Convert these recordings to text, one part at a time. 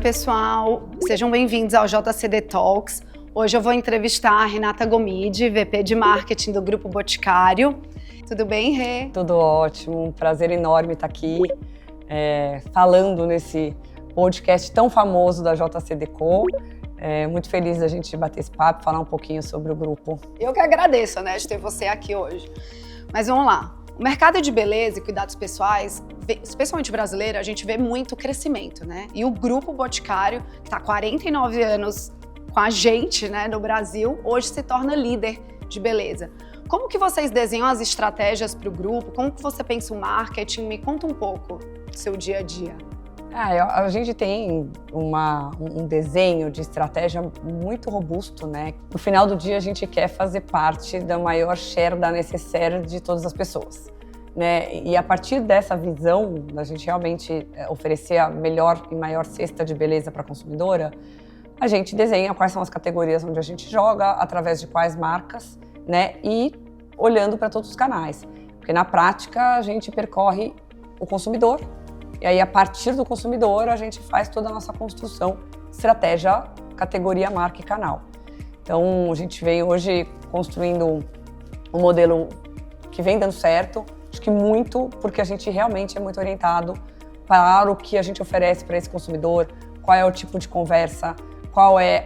pessoal, sejam bem-vindos ao JCD Talks. Hoje eu vou entrevistar a Renata Gomide, VP de Marketing do Grupo Boticário. Tudo bem, Rê? Tudo ótimo, um prazer enorme estar aqui falando nesse podcast tão famoso da JCDecaux. Muito feliz da gente bater esse papo, falar um pouquinho sobre o grupo. Eu que agradeço, né, de ter você aqui hoje. Mas vamos lá. O mercado de beleza e cuidados pessoais, especialmente brasileiro, a gente vê muito crescimento, né? E o Grupo Boticário, que está há 49 anos com a gente, né, no Brasil, hoje se torna líder de beleza. Como que vocês desenham as estratégias para o grupo? Como que você pensa o marketing? Me conta um pouco do seu dia a dia. A gente tem um desenho de estratégia muito robusto, né? No final do dia, a gente quer fazer parte da maior share da necessaire de todas as pessoas, né? E a partir dessa visão, da gente realmente oferecer a melhor e maior cesta de beleza para a consumidora, a gente desenha quais são as categorias onde a gente joga, através de quais marcas, né? E olhando para todos os canais. Porque na prática, a gente percorre o consumidor. E aí, a partir do consumidor, a gente faz toda a nossa construção, estratégia, categoria, marca e canal. Então, a gente vem hoje construindo um modelo que vem dando certo, acho que muito, porque a gente realmente é muito orientado para o que a gente oferece para esse consumidor, qual é o tipo de conversa, qual é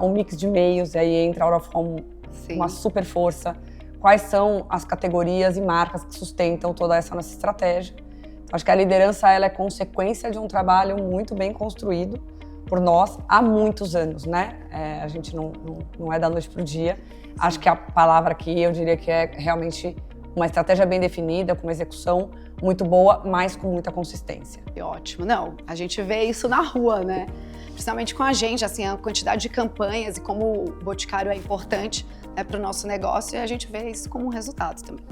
o mix de meios, e aí entra a Out of Home com uma super força, quais são as categorias e marcas que sustentam toda essa nossa estratégia. Acho que a liderança ela é consequência de um trabalho muito bem construído por nós há muitos anos, né? A gente não é da noite para o dia. Acho que a palavra aqui eu diria que é realmente uma estratégia bem definida, com uma execução muito boa, mas com muita consistência. Ótimo. Não, a gente vê isso na rua, né? Principalmente com a gente, assim, a quantidade de campanhas e como o Boticário é importante, né, para o nosso negócio, e a gente vê isso como resultado também.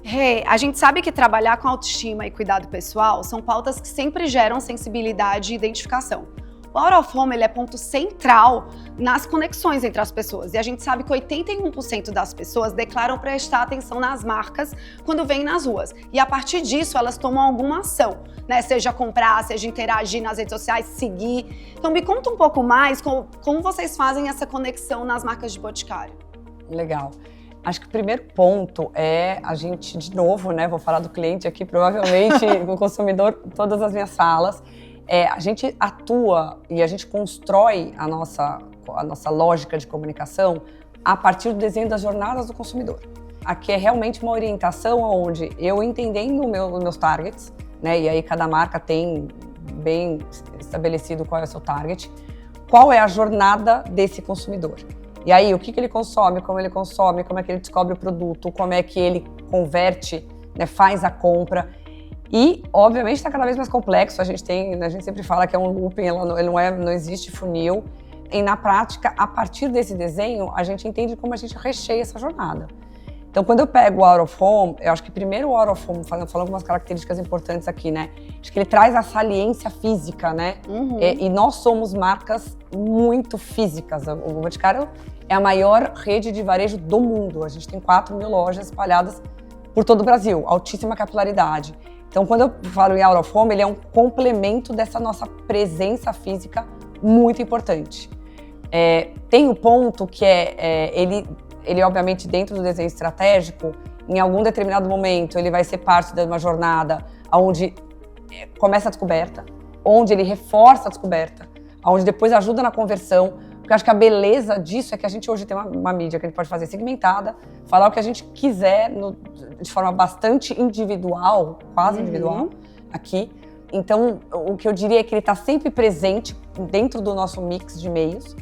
Rê, a gente sabe que trabalhar com autoestima e cuidado pessoal são pautas que sempre geram sensibilidade e identificação. O Out of Home ele é ponto central nas conexões entre as pessoas. E a gente sabe que 81% das pessoas declaram prestar atenção nas marcas quando vêm nas ruas. E a partir disso, elas tomam alguma ação, né? Seja comprar, seja interagir nas redes sociais, seguir. Então me conta um pouco mais como vocês fazem essa conexão nas marcas de Boticário. Legal. Acho que o primeiro ponto é a gente, de novo, né? Vou falar do cliente aqui, provavelmente o consumidor, todas as minhas falas. A gente atua e a gente constrói a nossa lógica de comunicação a partir do desenho das jornadas do consumidor. Aqui é realmente uma orientação onde eu entendendo os meus targets, né? E aí cada marca tem bem estabelecido qual é o seu target, qual é a jornada desse consumidor. E aí o que ele consome, como é que ele descobre o produto, como é que ele converte, né? Faz a compra. E, obviamente, está cada vez mais complexo. A gente sempre fala que é um looping, não existe funil. E, na prática, a partir desse desenho, a gente entende como a gente recheia essa jornada. Então, quando eu pego o Out of Home, eu acho que primeiro o Out of Home, falando algumas características importantes aqui, né? Acho que ele traz a saliência física, né? Uhum. E nós somos marcas muito físicas. O Boticário é a maior rede de varejo do mundo. A gente tem 4.000 lojas espalhadas por todo o Brasil, altíssima capilaridade. Então, quando eu falo em Out of Home, ele é um complemento dessa nossa presença física muito importante. Tem o ponto que ele obviamente, dentro do desenho estratégico, em algum determinado momento, ele vai ser parte de uma jornada onde começa a descoberta, onde ele reforça a descoberta, onde depois ajuda na conversão. Porque eu acho que a beleza disso é que a gente hoje tem uma mídia que a gente pode fazer segmentada, falar o que a gente quiser de forma bastante individual, quase individual, aqui. Então, o que eu diria é que ele está sempre presente dentro do nosso mix de meios,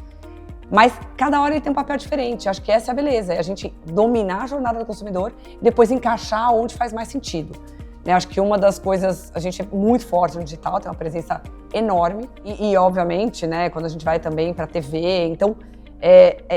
mas cada hora ele tem um papel diferente. Acho que essa é a beleza, é a gente dominar a jornada do consumidor e depois encaixar onde faz mais sentido. Acho que uma das coisas, a gente é muito forte no digital, tem uma presença enorme e obviamente, né, quando a gente vai também para a TV, então,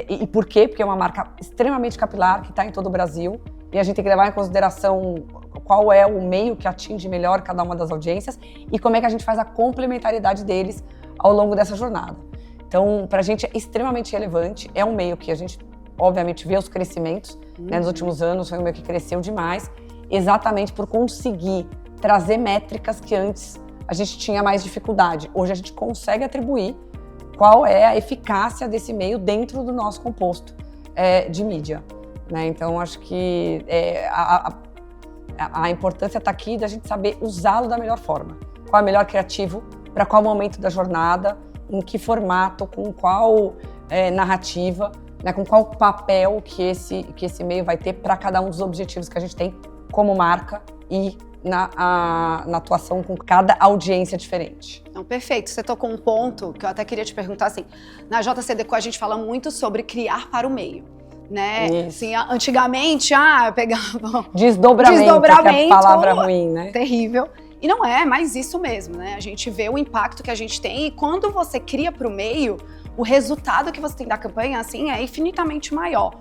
e por quê? Porque é uma marca extremamente capilar que está em todo o Brasil e a gente tem que levar em consideração qual é o meio que atinge melhor cada uma das audiências e como é que a gente faz a complementaridade deles ao longo dessa jornada. Então, para a gente é extremamente relevante, é um meio que a gente, obviamente, vê os crescimentos, né, nos últimos anos, foi um meio que cresceu demais, exatamente por conseguir trazer métricas que antes a gente tinha mais dificuldade. Hoje a gente consegue atribuir qual é a eficácia desse meio dentro do nosso composto de mídia, né? Então, acho que a importância está aqui da gente saber usá-lo da melhor forma. Qual é o melhor criativo, para qual momento da jornada, em que formato, com qual narrativa, né, com qual papel que esse meio vai ter para cada um dos objetivos que a gente tem como marca e na atuação com cada audiência diferente. Não, perfeito. Você tocou um ponto que eu até queria te perguntar, assim, na JCDecaux a gente fala muito sobre criar para o meio, né? Assim, antigamente, pegava... Desdobramento, que é a palavra ruim, né? Terrível. E não é mais isso mesmo, né? A gente vê o impacto que a gente tem e quando você cria para o meio, o resultado que você tem da campanha, assim, é infinitamente maior.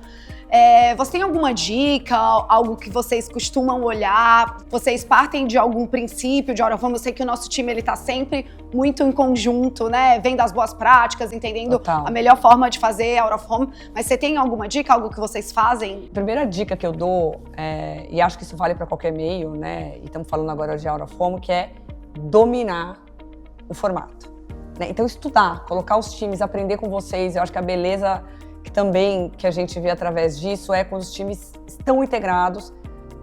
Você tem alguma dica, algo que vocês costumam olhar? Vocês partem de algum princípio de Out of Home? Eu sei que o nosso time ele tá sempre muito em conjunto, né? Vendo as boas práticas, entendendo a melhor forma de fazer Out of Home. Mas você tem alguma dica, algo que vocês fazem? A primeira dica que eu dou, e acho que isso vale para qualquer meio, né? E estamos falando agora de Out of Home, que é dominar o formato, né? Então estudar, colocar os times, aprender com vocês. Eu acho que a beleza que a gente vê através disso é quando os times estão integrados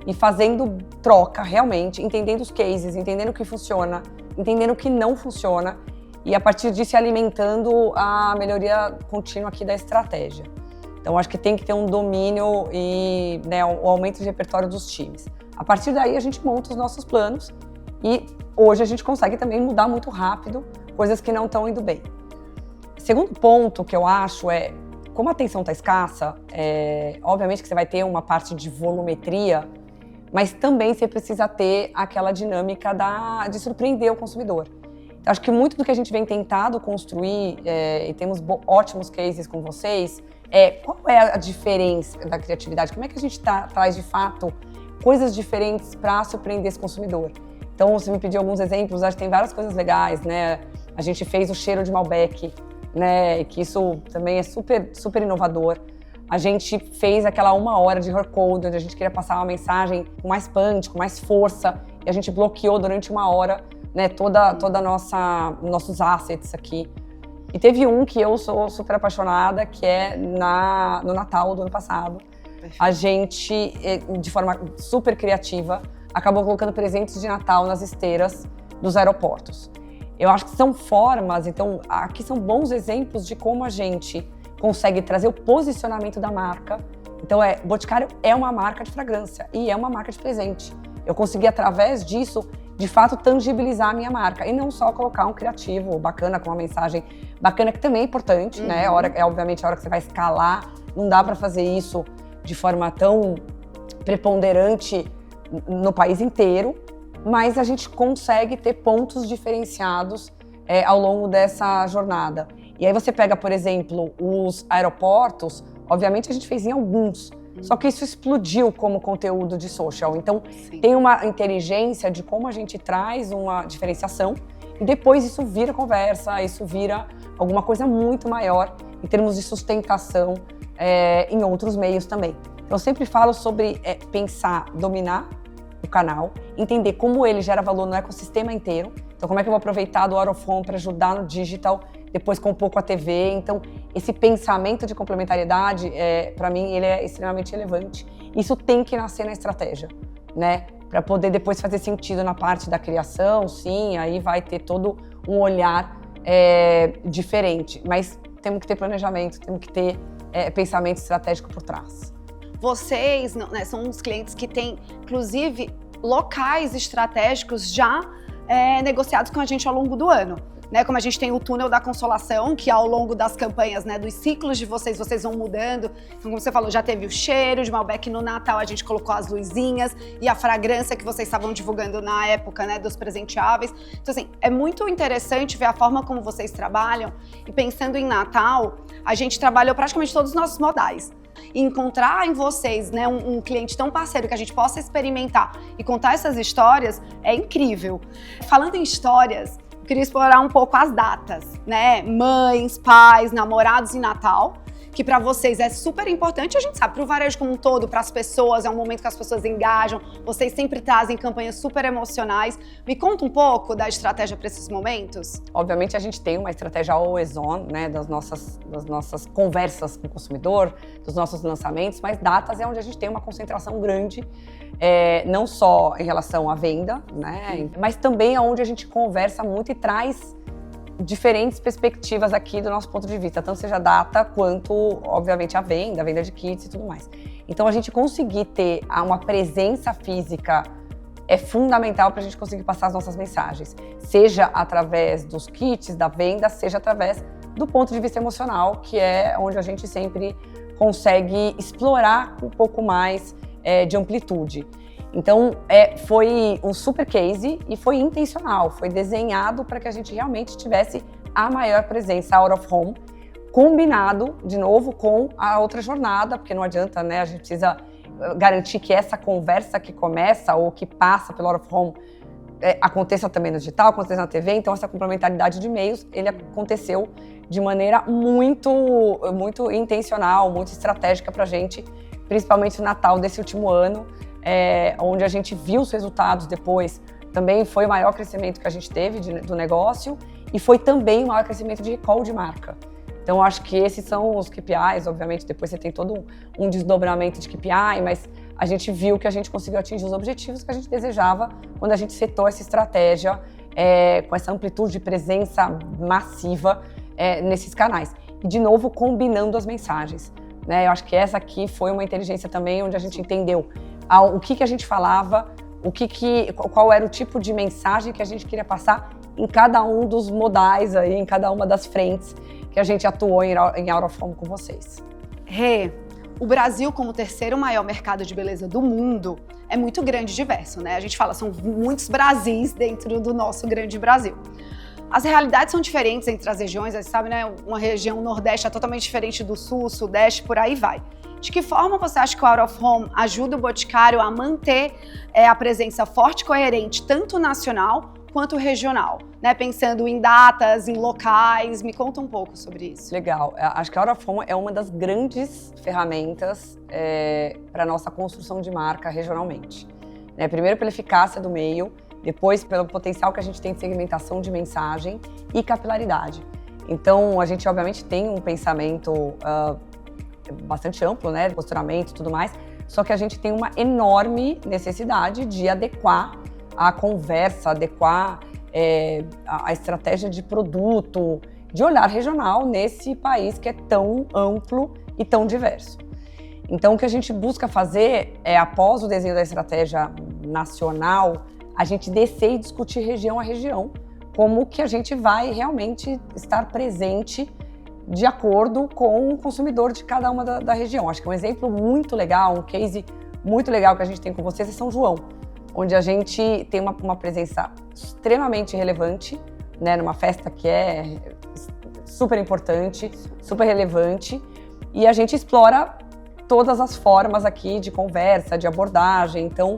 e fazendo troca realmente, entendendo os cases, entendendo o que funciona, entendendo o que não funciona e a partir disso alimentando a melhoria contínua aqui da estratégia. Então acho que tem que ter um domínio e, né, o aumento de repertório dos times. A partir daí a gente monta os nossos planos e hoje a gente consegue também mudar muito rápido coisas que não estão indo bem. Segundo ponto que eu acho como a atenção está escassa, obviamente que você vai ter uma parte de volumetria, mas também você precisa ter aquela dinâmica de surpreender o consumidor. Então, acho que muito do que a gente vem tentado construir, e temos ótimos cases com vocês, qual é a diferença da criatividade? Como é que a gente traz, de fato, coisas diferentes para surpreender esse consumidor? Então, você me pediu alguns exemplos, acho que tem várias coisas legais, né? A gente fez o cheiro de Malbec, né, que isso também é super, super inovador. A gente fez aquela 1 hora de hair code, onde a gente queria passar uma mensagem com mais punch, com mais força, e a gente bloqueou durante 1 hora, né, toda nossos assets aqui. E teve um que eu sou super apaixonada, que é no Natal do ano passado. Perfeito. A gente, de forma super criativa, acabou colocando presentes de Natal nas esteiras dos aeroportos. Eu acho que são formas, então aqui são bons exemplos de como a gente consegue trazer o posicionamento da marca. Então Boticário é uma marca de fragrância e é uma marca de presente. Eu consegui através disso, de fato, tangibilizar a minha marca e não só colocar um criativo bacana com uma mensagem bacana, que também é importante, né? Obviamente a hora que você vai escalar, não dá para fazer isso de forma tão preponderante no país inteiro. Mas a gente consegue ter pontos diferenciados ao longo dessa jornada. E aí você pega, por exemplo, os aeroportos, obviamente a gente fez em alguns, só que isso explodiu como conteúdo de social. Então, tem uma inteligência de como a gente traz uma diferenciação e depois isso vira conversa, isso vira alguma coisa muito maior em termos de sustentação em outros meios também. Então, eu sempre falo sobre pensar, dominar o canal, entender como ele gera valor no ecossistema inteiro. Então, como é que eu vou aproveitar do Out of Home para ajudar no digital, depois com um pouco a TV. Então, esse pensamento de complementariedade, para mim, ele é extremamente relevante. Isso tem que nascer na estratégia, né? Para poder depois fazer sentido na parte da criação, sim, aí vai ter todo um olhar diferente. Mas temos que ter planejamento, temos que ter pensamento estratégico por trás. Vocês, né, são uns clientes que têm, inclusive, locais estratégicos já negociados com a gente ao longo do ano. Né, como a gente tem o túnel da consolação, que ao longo das campanhas, né, dos ciclos de vocês vão mudando. Então, como você falou, já teve o cheiro de Malbec no Natal, a gente colocou as luzinhas e a fragrância que vocês estavam divulgando na época, né, dos presenteáveis. Então, assim, é muito interessante ver a forma como vocês trabalham. E pensando em Natal, a gente trabalhou praticamente todos os nossos modais. E encontrar em vocês, né, um cliente tão parceiro que a gente possa experimentar e contar essas histórias é incrível. Falando em histórias, eu queria explorar um pouco as datas, né? Mães, pais, namorados e Natal. que para vocês é super importante, a gente sabe, para o varejo como um todo, para as pessoas, é um momento que as pessoas engajam, vocês sempre trazem campanhas super emocionais. Me conta um pouco da estratégia para esses momentos. Obviamente a gente tem uma estratégia always on, né, das nossas conversas com o consumidor, dos nossos lançamentos, mas datas é onde a gente tem uma concentração grande, não só em relação à venda, né, mas também é onde a gente conversa muito e traz diferentes perspectivas aqui do nosso ponto de vista, tanto seja data quanto, obviamente, a venda de kits e tudo mais. Então, a gente conseguir ter uma presença física é fundamental para a gente conseguir passar as nossas mensagens, seja através dos kits, da venda, seja através do ponto de vista emocional, que é onde a gente sempre consegue explorar um pouco mais de amplitude. Então, foi um super case e foi intencional, foi desenhado para que a gente realmente tivesse a maior presença out of home, combinado, de novo, com a outra jornada, porque não adianta, né? A gente precisa garantir que essa conversa que começa ou que passa pelo out of home aconteça também no digital, aconteça na TV. Então, essa complementaridade de meios, ele aconteceu de maneira muito, muito intencional, muito estratégica para a gente, principalmente no Natal desse último ano, onde a gente viu os resultados depois. Também foi o maior crescimento que a gente teve do negócio e foi também o maior crescimento de recall de marca. Então, eu acho que esses são os KPIs, obviamente, depois você tem todo um desdobramento de KPI, mas a gente viu que a gente conseguiu atingir os objetivos que a gente desejava quando a gente setou essa estratégia com essa amplitude de presença massiva nesses canais. E, de novo, combinando as mensagens, né? Eu acho que essa aqui foi uma inteligência também onde a gente entendeu o que a gente falava, qual era o tipo de mensagem que a gente queria passar em cada um dos modais, aí, em cada uma das frentes que a gente atuou em out of home com vocês. Rê, o Brasil, como o terceiro maior mercado de beleza do mundo, é muito grande e diverso, né? A gente fala, são muitos Brasis dentro do nosso grande Brasil. As realidades são diferentes entre as regiões, a gente sabe, né? Uma região Nordeste é totalmente diferente do Sul, Sudeste, por aí vai. De que forma você acha que o Out of Home ajuda o Boticário a manter a presença forte e coerente, tanto nacional quanto regional, né? Pensando em datas, em locais, me conta um pouco sobre isso. Legal, acho que a Out of Home é uma das grandes ferramentas para a nossa construção de marca regionalmente. Né? Primeiro pela eficácia do meio, depois pelo potencial que a gente tem de segmentação de mensagem e capilaridade. Então, a gente obviamente tem um pensamento bastante amplo, né, de posturamento e tudo mais, só que a gente tem uma enorme necessidade de adequar a conversa, adequar a estratégia de produto, de olhar regional nesse país que é tão amplo e tão diverso. Então, o que a gente busca fazer após o desenho da estratégia nacional, a gente descer e discutir região a região, como que a gente vai realmente estar presente de acordo com o consumidor de cada uma da região. Acho que um exemplo muito legal, um case muito legal que a gente tem com vocês é São João, onde a gente tem uma presença extremamente relevante, né, numa festa que é super importante, super relevante, e a gente explora todas as formas aqui de conversa, de abordagem. Então,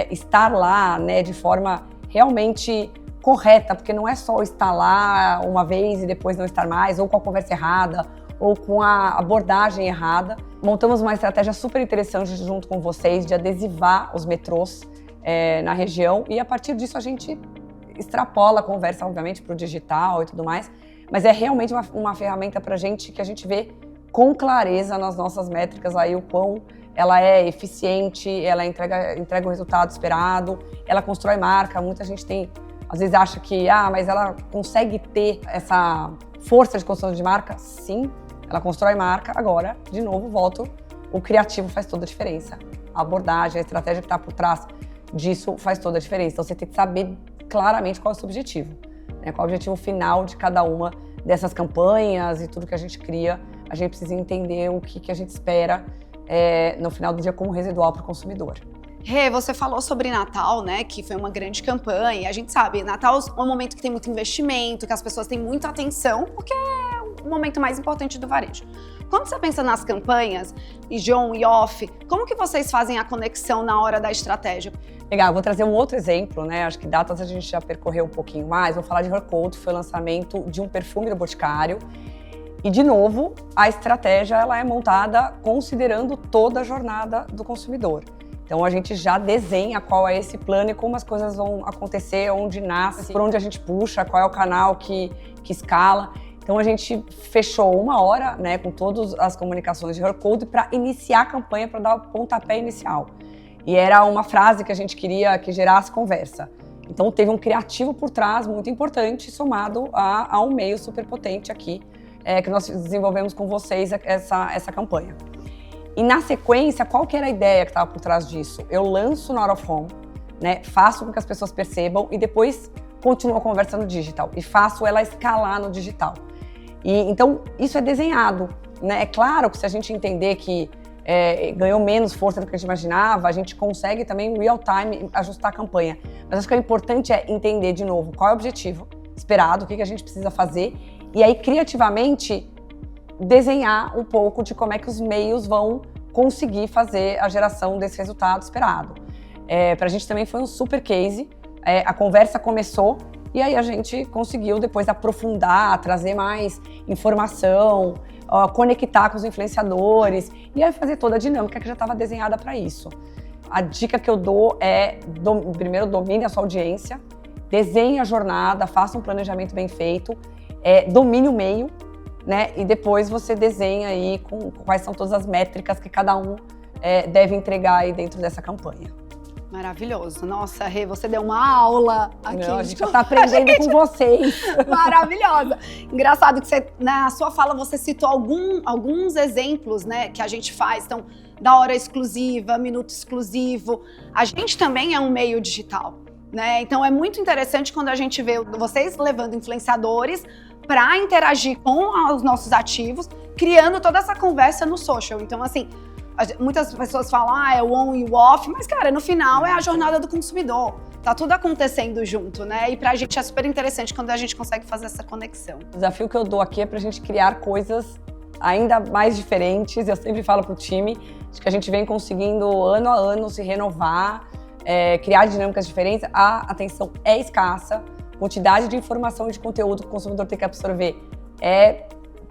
estar lá, né, de forma realmente correta, porque não é só estar lá uma vez e depois não estar mais, ou com a conversa errada, ou com a abordagem errada. Montamos uma estratégia super interessante junto com vocês de adesivar os metrôs na região, e a partir disso a gente extrapola a conversa, obviamente, para o digital e tudo mais, mas é realmente uma ferramenta para a gente que a gente vê com clareza nas nossas métricas aí o quão ela é eficiente, ela entrega o resultado esperado, ela constrói marca. Muita gente às vezes acha que, mas ela consegue ter essa força de construção de marca. Sim, ela constrói marca. Agora, de novo, volto, o criativo faz toda a diferença. A abordagem, a estratégia que está por trás disso faz toda a diferença. Então, você tem que saber claramente qual é o seu objetivo, né? Qual é o objetivo final de cada uma dessas campanhas e tudo que a gente cria. A gente precisa entender o que a gente espera no final do dia como residual para o consumidor. Rê, você falou sobre Natal, né, que foi uma grande campanha. A gente sabe, Natal é um momento que tem muito investimento, que as pessoas têm muita atenção, porque é o momento mais importante do varejo. Quando você pensa nas campanhas, e on e off, como que vocês fazem a conexão na hora da estratégia? Legal, vou trazer um outro exemplo, né? Acho que datas a gente já percorreu um pouquinho mais. Vou falar de Her Coat, foi o lançamento de um perfume do Boticário. E, de novo, a estratégia ela é montada considerando toda a jornada do consumidor. Então, a gente já desenha qual é esse plano e como as coisas vão acontecer, onde nasce, por onde a gente puxa, qual é o canal que escala. Então, a gente fechou 1 hora, né, com todas as comunicações de QR Code para iniciar a campanha, para dar o pontapé inicial. E era uma frase que a gente queria que gerasse conversa. Então, teve um criativo por trás muito importante, somado a um meio super potente aqui, que nós desenvolvemos com vocês essa campanha. E na sequência, qual que era a ideia que estava por trás disso? Eu lanço no Out of Home, né, faço com que as pessoas percebam e depois continuo a conversa no digital e faço ela escalar no digital. E então, isso é desenhado, né? É claro que se a gente entender que ganhou menos força do que a gente imaginava, a gente consegue também, real time, ajustar a campanha. Mas acho que o importante é entender, de novo, qual é o objetivo esperado, o que a gente precisa fazer, e aí, criativamente, desenhar um pouco de como é que os meios vão conseguir fazer a geração desse resultado esperado. Pra gente também foi um super case, a conversa começou, e aí a gente conseguiu depois aprofundar, trazer mais informação, conectar com os influenciadores e aí fazer toda a dinâmica que já estava desenhada para isso. A dica que eu dou é, primeiro, domine a sua audiência, desenhe a jornada, faça um planejamento bem feito, domine o meio, né? E depois você desenha aí com quais são todas as métricas que cada um deve entregar aí dentro dessa campanha. Maravilhoso. Nossa, Rê, você deu uma aula aqui. Não, a gente já está aprendendo com vocês. Maravilhosa. Engraçado que você, na sua fala você citou alguns exemplos, né, que a gente faz. Então, da hora exclusiva, minuto exclusivo. A gente também é um meio digital, né? Então, é muito interessante quando a gente vê vocês levando influenciadores para interagir com os nossos ativos, criando toda essa conversa no social. Então, assim, muitas pessoas falam, é o on e o off, mas, cara, no final é a jornada do consumidor. Tá tudo acontecendo junto, né? E pra gente é super interessante quando a gente consegue fazer essa conexão. O desafio que eu dou aqui é pra gente criar coisas ainda mais diferentes. Eu sempre falo pro time, acho que a gente vem conseguindo ano a ano se renovar, criar dinâmicas diferentes. A atenção é escassa, a quantidade de informação e de conteúdo que o consumidor tem que absorver é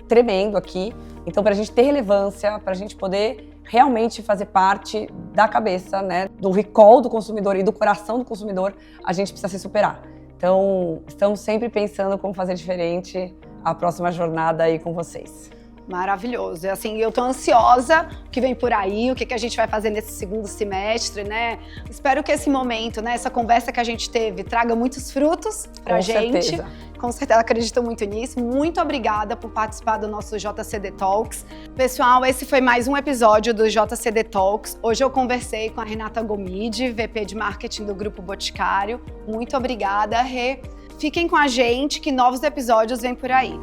tremendo aqui. Então, pra gente ter relevância, pra gente poder realmente fazer parte da cabeça, né, do recall do consumidor e do coração do consumidor, a gente precisa se superar. Então, estamos sempre pensando como fazer diferente a próxima jornada aí com vocês. Maravilhoso. Assim, eu tô ansiosa o que vem por aí, o que a gente vai fazer nesse segundo semestre, né? Espero que esse momento, né, essa conversa que a gente teve, traga muitos frutos pra gente. Certeza. Com certeza, acredito muito nisso. Muito obrigada por participar do nosso JCD Talks. Pessoal, esse foi mais um episódio do JCD Talks. Hoje eu conversei com a Renata Gomide, VP de Marketing do Grupo Boticário. Muito obrigada, Rê. Fiquem com a gente que novos episódios vêm por aí.